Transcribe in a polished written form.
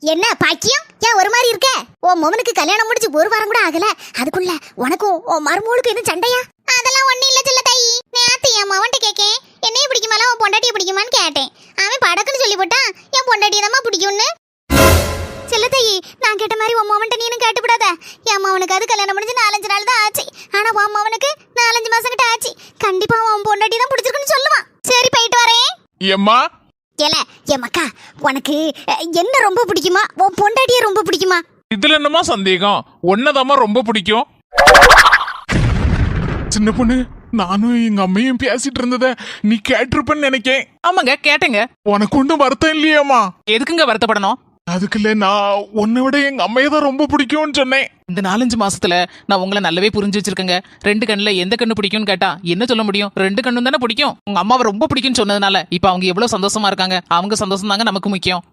என்ன பாக்கியம் ஏன் ஒரு மாதிரி இருக்க? உன் மகனுக்கு கல்யாணம் முடிச்சு ஒரு வாரம் கூட ஆகல, அதுக்குள்ள உனக்கும் உன் மருமகளுக்கு எதுவும் சண்டையா? அதெல்லாம் ஒண்ணு இல்ல செல்ல தாயி. நேத்து என் மவன்ட்ட கேக்கேன், என்னைய பிடிக்குமால உன் பொண்டாட்டிய பிடிக்குமான்னு கேட்டேன். அவன் படக்குன்னு சொல்லி போட்டான், என் பொண்டாட்டிய தான் பிடிக்கும்னு. செல்ல தாயி, நான் கேட்ட மாதிரி உன் மவன்ட்ட நீனும் கேட்டுவிடாத. என் மவனுக்கு அது கல்யாணம் முடிஞ்சு 4-5 நாள் தான் ஆச்சு. ஆனா உன் மவனுக்கு 4-5 மாசம் கிட்ட ஆச்சு. கண்டிப்பா உன் பொண்டாட்டி தான் பிடிச்சிருக்குன்னு சொல்லுவான். சரி போயிட்டு வரேன். எம்மா ஏல என் மக்கா, உனக்கு என்ன ரொம்ப பிடிக்குமா, உன் பொண்டாட்டிய ரொம்ப பிடிக்குமா? இதுல என்னமா சந்தேகம்? ஒன்னதாமா ரொம்ப பிடிக்கும். சின்ன பொண்ணு, நானும் எங்க அம்மையும் பேசிட்டு இருந்தத நீ கேட்டிருப்பன்னு நினைக்கேன். ஆமாங்க கேட்டேங்க. உனக்கு ஒன்றும் வருத்தம் இல்லையாமா? எதுக்குங்க வருத்தப்படணும்? அதுக்குள்ள நான் உன்னை விட எங்க அம்மையை தான் ரொம்ப பிடிக்கும்னு சொன்னேன். இந்த 4-5 மாசத்துல நான் உங்களை நல்லாவே புரிஞ்சு வச்சிருக்கேங்க. 2 கண்ணுல எந்த கண்ணு பிடிக்கும்னு கேட்டா என்ன சொல்ல முடியும்? 2 கண்ணும் தானே பிடிக்கும். உங்க அம்மாவை ரொம்ப பிடிக்கும்னு சொன்னதுனால இப்ப அவங்க எவ்வளவு சந்தோஷமா இருக்காங்க. அவங்க சந்தோஷம் தாங்க நமக்கு முக்கியம்.